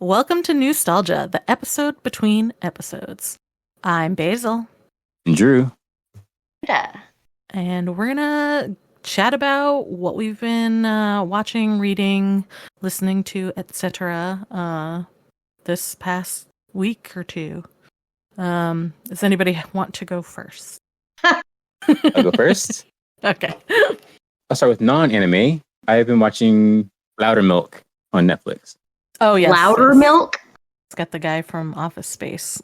Welcome to Newstalgia, the episode between episodes. I'm Basil. And Drew. And we're going to chat about what we've been watching, reading, listening to, etc. This past week or two. Does anybody want to go first? I'll go first. Okay. I'll start with non-anime. I have been watching Louder Milk on Netflix. Oh, yes. Louder Milk? It's got the guy from Office Space.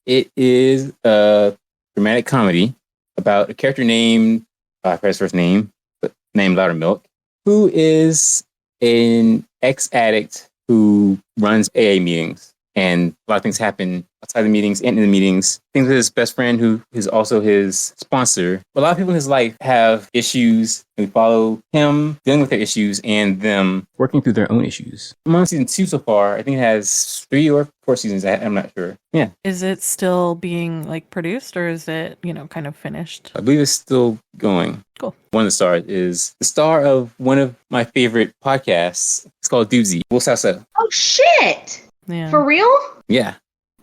It is a dramatic comedy about a character named, I forgot his first name, but named Louder Milk, who is an ex-addict who runs AA meetings. And a lot of things happen outside the meetings and in the meetings. Things with his best friend, who is also his sponsor. But a lot of people in his life have issues, and we follow him dealing with their issues and them working through their own issues. I'm on season 2 so far. I think it has 3 or 4 seasons. I'm not sure. Yeah. Is it still being produced, or is it, kind of finished? I believe it's still going. Cool. One of the stars is the star of one of my favorite podcasts. It's called Doozy. Will Sasso. Oh, shit! Yeah. For real? Yeah.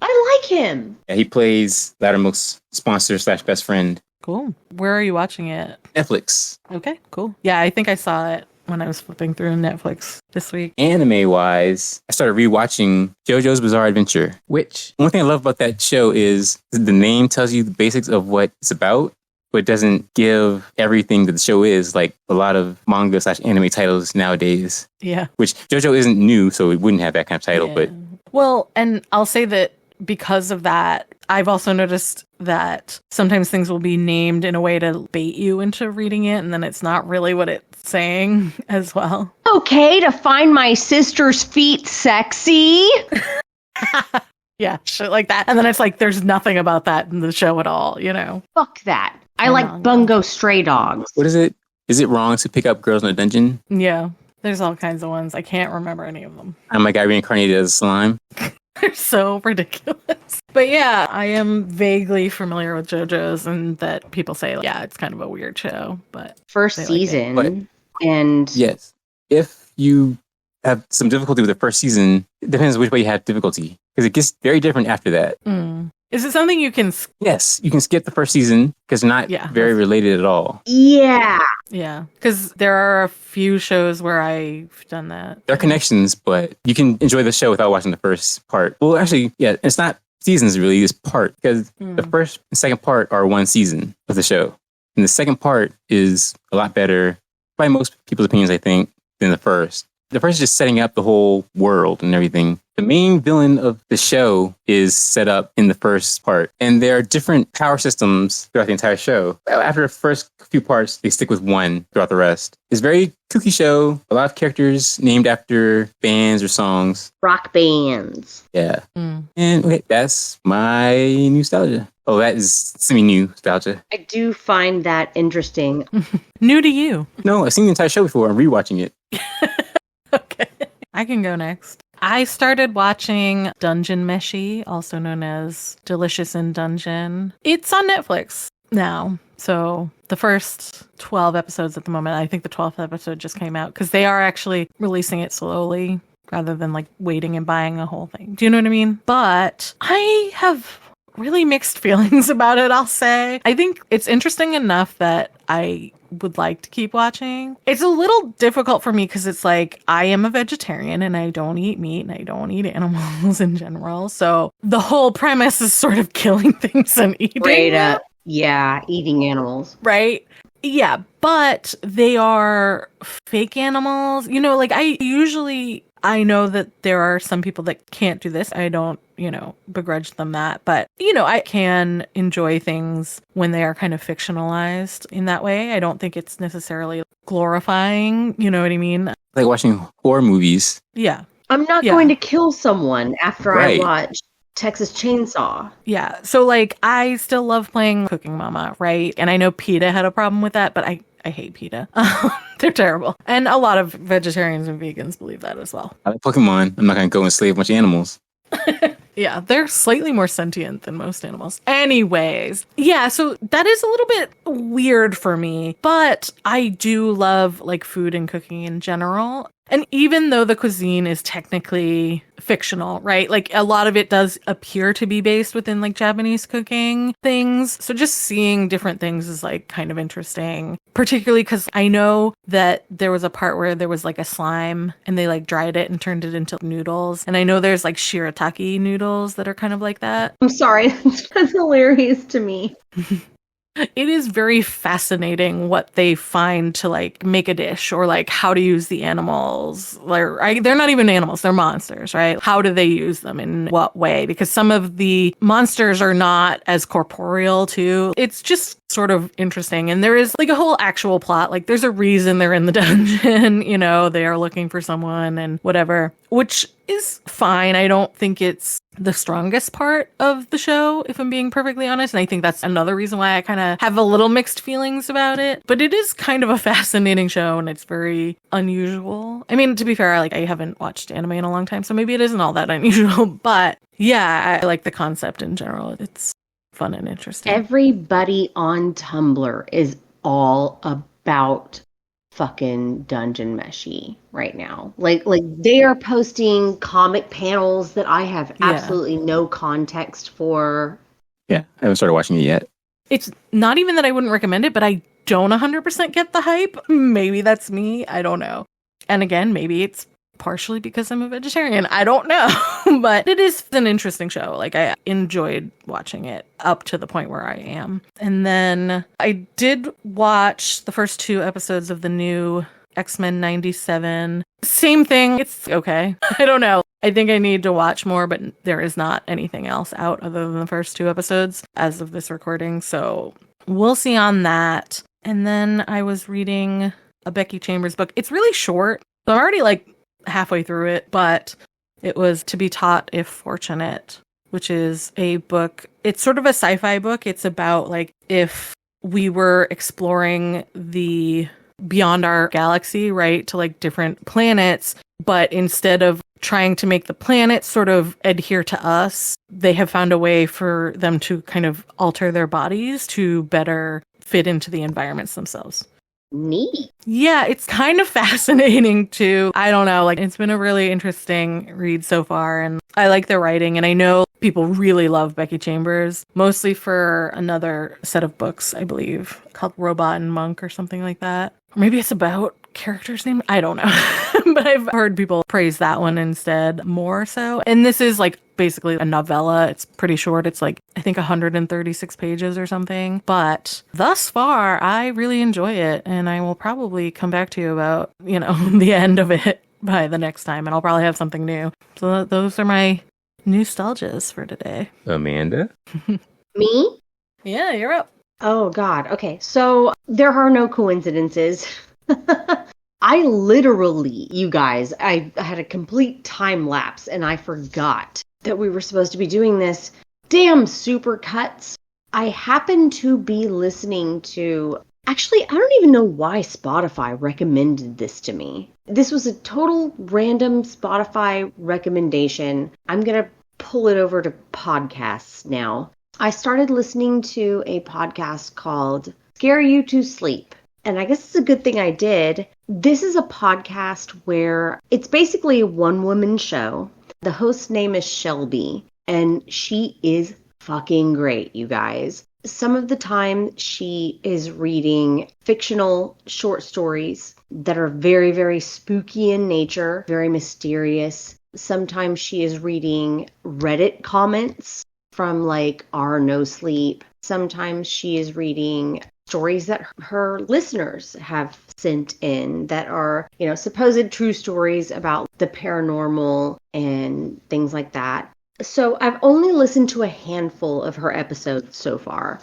I like him. Yeah, he plays Louder Milk's sponsor / best friend. Cool. Where are you watching it? Netflix. Okay, cool. Yeah, I think I saw it when I was flipping through Netflix this week. Anime-wise, I started rewatching JoJo's Bizarre Adventure, which one thing I love about that show is the name tells you the basics of what it's about, but it doesn't give everything that the show is, like a lot of manga / anime titles nowadays. Yeah. Which JoJo isn't new, so it wouldn't have that kind of title, but... Well, and I'll say that because of that, I've also noticed that sometimes things will be named in a way to bait you into reading it, and then it's not really what it's saying as well. Okay, to find my sister's feet sexy. Yeah, shit like that. And then it's like, there's nothing about that in the show at all, Fuck that. I like Bungo Stray Dogs. What is it? Is it wrong to pick up girls in a dungeon? Yeah, there's all kinds of ones. I can't remember any of them. I'm like, I reincarnated as a slime. They're so ridiculous. But yeah, I am vaguely familiar with JoJo's, and that people say, yeah, it's kind of a weird show. But first season. And yes, if you have some difficulty with the first season, it depends which way you have difficulty, because it gets very different after that. Is it something you can... Yes, you can skip the first season because it's not very related at all. Yeah. Yeah, because there are a few shows where I've done that. There are connections, but you can enjoy the show without watching the first part. Well, actually, yeah, it's not seasons really, it's part, because the first and second part are one season of the show. And the second part is a lot better, by most people's opinions, I think, than the first. The first is just setting up the whole world and everything. The main villain of the show is set up in the first part. And there are different power systems throughout the entire show. After the first few parts, they stick with one throughout the rest. It's a very kooky show. A lot of characters named after bands or songs. Rock bands. Yeah. And okay, that's my nostalgia. Oh, that is semi-new nostalgia. I do find that interesting. New to you. No, I've seen the entire show before. I'm rewatching it. Okay. I can go next. I started watching Dungeon Meshi, also known as Delicious in Dungeon. It's on Netflix now. So the first 12 episodes at the moment, I think the 12th episode just came out, because they are actually releasing it slowly rather than waiting and buying the whole thing. Do you know what I mean? But I have really mixed feelings about it, I'll say. I think it's interesting enough that I would like to keep watching. It's a little difficult for me because it's like, I am a vegetarian and I don't eat meat and I don't eat animals in general. So the whole premise is sort of killing things and eating. Straight up. Yeah, eating animals. Right? Yeah, but they are fake animals. I know that there are some people that can't do this. I don't, begrudge them that. But, I can enjoy things when they are kind of fictionalized in that way. I don't think it's necessarily glorifying. You know what I mean? Like watching horror movies. Yeah. I'm not going to kill someone after I watch Texas Chainsaw. Yeah. So, I still love playing Cooking Mama, right? And I know PETA had a problem with that, but I hate PETA. They're terrible. And a lot of vegetarians and vegans believe that as well. I like Pokemon. I'm not going to go and slay a bunch of animals. Yeah, they're slightly more sentient than most animals. Anyways, yeah, so that is a little bit weird for me, but I do love food and cooking in general. And even though the cuisine is technically fictional, right? Like a lot of it does appear to be based within like Japanese cooking things. So just seeing different things is like kind of interesting, particularly because I know that there was a part where there was like a slime and they like dried it and turned it into noodles. And I know there's like shirataki noodles that are kind of like that. I'm sorry. That's hilarious to me. It is very fascinating what they find to like make a dish or like how to use the animals. They're not even animals, they're monsters, right? How do they use them in what way? Because some of the monsters are not as corporeal too. It's just sort of interesting. And there is like a whole actual plot. Like there's a reason they're in the dungeon, you know, they are looking for someone and whatever, which is fine. I don't think it's the strongest part of the show, if I'm being perfectly honest. And I think that's another reason why I kind of have a little mixed feelings about it. But it is kind of a fascinating show and it's very unusual. I mean, to be fair, like I haven't watched anime in a long time, so maybe it isn't all that unusual. But yeah, I like the concept in general. It's fun and interesting. Everybody on Tumblr is all about fucking Dungeon Meshi right now. Like they are posting comic panels that I have absolutely no context for. Yeah, I haven't started watching it yet. It's not even that I wouldn't recommend it, but I don't 100% get the hype. Maybe that's me. I don't know. And again, maybe it's partially because I'm a vegetarian. I don't know. But it is an interesting show. Like I enjoyed watching it up to the point where I am. And then I did watch the first 2 episodes of the new X-Men 97. Same thing. It's okay. I don't know. I think I need to watch more, but there is not anything else out other than the first 2 episodes as of this recording. So we'll see on that. And then I was reading a Becky Chambers book. It's really short. So I'm already like halfway through it, but it was To Be Taught If Fortunate, which is a book. It's sort of a sci-fi book. It's about like if we were exploring the beyond our galaxy, right, to like different planets, but instead of trying to make the planets sort of adhere to us, they have found a way for them to kind of alter their bodies to better fit into the environments themselves. Neat. Yeah, it's kind of fascinating too. I don't know, like it's been a really interesting read so far and I like the writing and I know people really love Becky Chambers, mostly for another set of books, I believe, called Robot and Monk or something like that. Or maybe it's about character's name. I don't know. But I've heard people praise that one instead more so. And this is like basically a novella. It's pretty short. It's like, I think 136 pages or something. But thus far, I really enjoy it. And I will probably come back to you about, you know, the end of it by the next time. And I'll probably have something new. So those are my Newstalgias for today. Amanda? Me? Yeah, you're up. Oh, God. Okay. So there are no coincidences. I literally, you guys, I had a complete time lapse and I forgot that we were supposed to be doing this. Damn supercuts. I happen to be listening to, actually, I don't even know why Spotify recommended this to me. This was a total random Spotify recommendation. I'm going to pull it over to podcasts now. I started listening to a podcast called Scare You to Sleep. And I guess it's a good thing I did. This is a podcast where it's basically a one-woman show. The host's name is Shelby, and she is fucking great, you guys. Some of the time she is reading fictional short stories that are very, very spooky in nature, very mysterious. Sometimes she is reading Reddit comments from like our No Sleep. Sometimes she is reading stories that her listeners have sent in that are, you know, supposed true stories about the paranormal and things like that. So I've only listened to a handful of her episodes so far.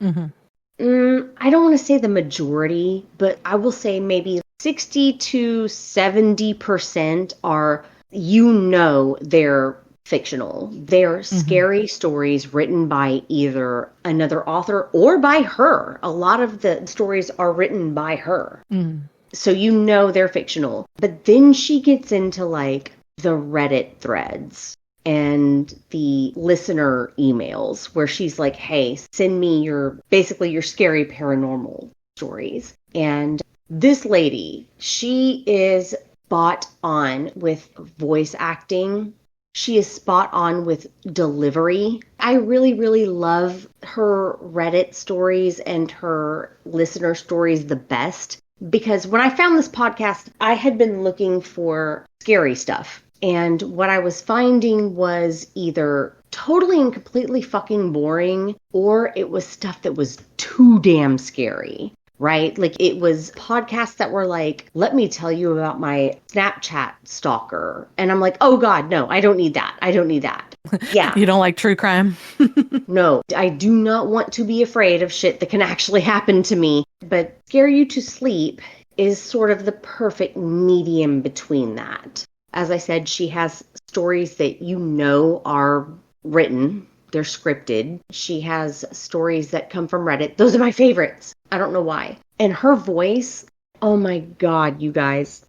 Mm-hmm. I don't want to say the majority, but I will say maybe 60 to 70% are, you know, they're fictional. They're scary stories written by either another author or by her. A lot of the stories are written by her. So you know they're fictional. But then she gets into like the Reddit threads and the listener emails where she's like, hey, send me your scary paranormal stories. And this lady, she is spot on with voice acting. She is spot on with delivery. I really, really love her Reddit stories and her listener stories the best. Because when I found this podcast, I had been looking for scary stuff. And what I was finding was either totally and completely fucking boring, or it was stuff that was too damn scary, right? Like it was podcasts that were like, let me tell you about my Snapchat stalker. And I'm like, oh God, no, I don't need that. I don't need that. Yeah. You don't like true crime? No, I do not want to be afraid of shit that can actually happen to me. But Scare You to Sleep is sort of the perfect medium between that. As I said, she has stories that you know are written. They're scripted. She has stories that come from Reddit. Those are my favorites. I don't know why. And her voice, oh my God, you guys.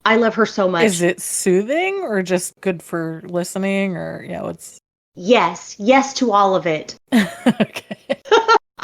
I love her so much. Is it soothing or just good for listening, or what's... Yes to all of it. Okay.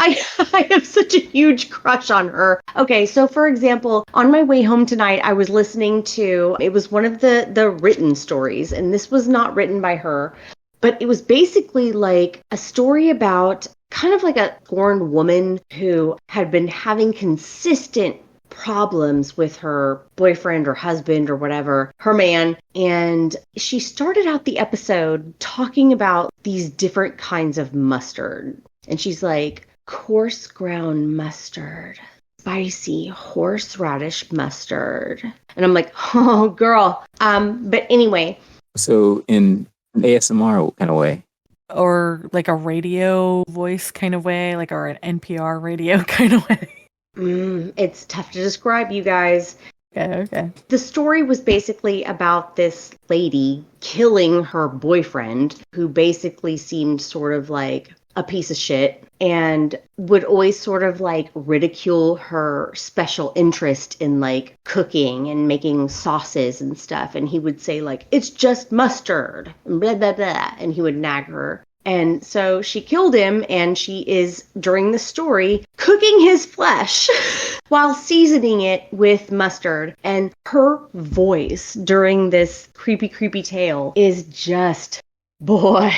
I have such a huge crush on her. Okay, so for example, on my way home tonight, I was listening to, it was one of the written stories, and this was not written by her, but it was basically like a story about kind of like a scorned woman who had been having consistent problems with her boyfriend or husband or whatever, her man. And she started out the episode talking about these different kinds of mustard. And she's like, coarse ground mustard, spicy horseradish mustard. And I'm like, oh, girl. But anyway. So in an ASMR kind of way? Or like a radio voice kind of way, like, or an NPR radio kind of way? It's tough to describe, you guys. Okay. The story was basically about this lady killing her boyfriend, who basically seemed sort of like a piece of shit and would always sort of like ridicule her special interest in like cooking and making sauces and stuff. And he would say like, it's just mustard, and blah, blah, blah. And he would nag her. And so she killed him, and she is, during the story, cooking his flesh while seasoning it with mustard. And her voice during this creepy tale is just, boy,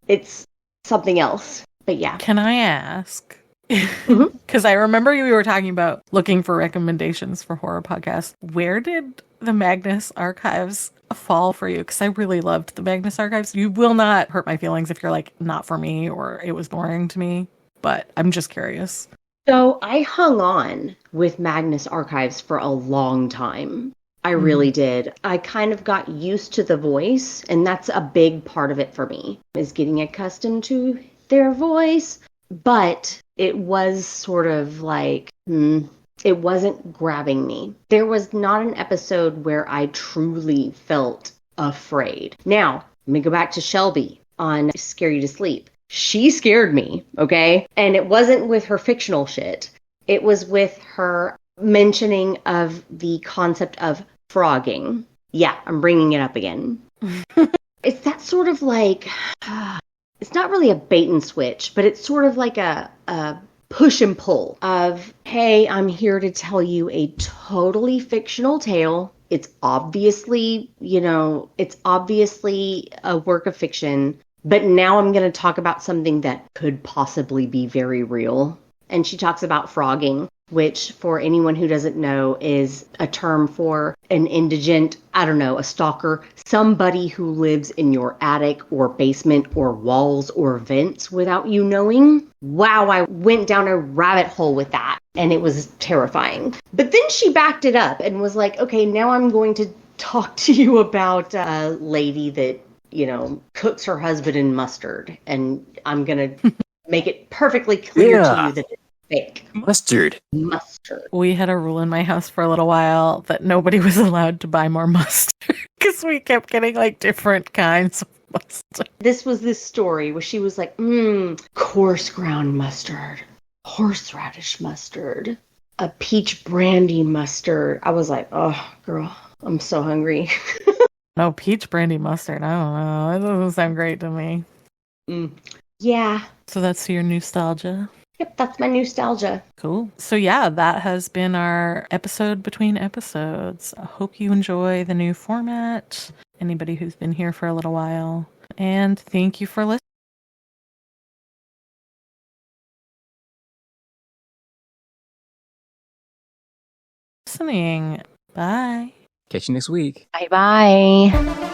it's something else. But yeah. Can I ask? Because I remember we were talking about looking for recommendations for horror podcasts. Where did the Magnus Archives fall for you? Because I really loved the Magnus Archives. You will not hurt my feelings if you're like, not for me, or it was boring to me. But I'm just curious. So I hung on with Magnus Archives for a long time. I really did. I kind of got used to the voice, and that's a big part of it for me, is getting accustomed to their voice. But it was sort of like, it wasn't grabbing me. There was not an episode where I truly felt afraid. Now, let me go back to Shelby on Scare You to Sleep. She scared me, okay? And it wasn't with her fictional shit. It was with her mentioning of the concept of frogging. Yeah, I'm bringing it up again. It's that sort of like... it's not really a bait and switch, but it's sort of like a push and pull of, hey, I'm here to tell you a totally fictional tale. It's obviously, it's obviously a work of fiction, but now I'm going to talk about something that could possibly be very real. And she talks about frogging, which for anyone who doesn't know is a term for an indigent, a stalker, somebody who lives in your attic or basement or walls or vents without you knowing. Wow, I went down a rabbit hole with that, and it was terrifying. But then she backed it up and was like, okay, now I'm going to talk to you about a lady that, cooks her husband in mustard, and I'm going to make it perfectly clear to you that it's fake. Mustard. We had a rule in my house for a little while that nobody was allowed to buy more mustard because we kept getting like different kinds of mustard. This was this story where she was like, coarse ground mustard, horseradish mustard, a peach brandy mustard. I was like, oh, girl, I'm so hungry. No, peach brandy mustard. I don't know. That doesn't sound great to me. Yeah. So that's your nostalgia. Yep, that's my nostalgia. Cool. So yeah, that has been our episode between episodes. I hope you enjoy the new format. Anybody who's been here for a little while. And thank you for listening. Bye. Catch you next week. Bye bye.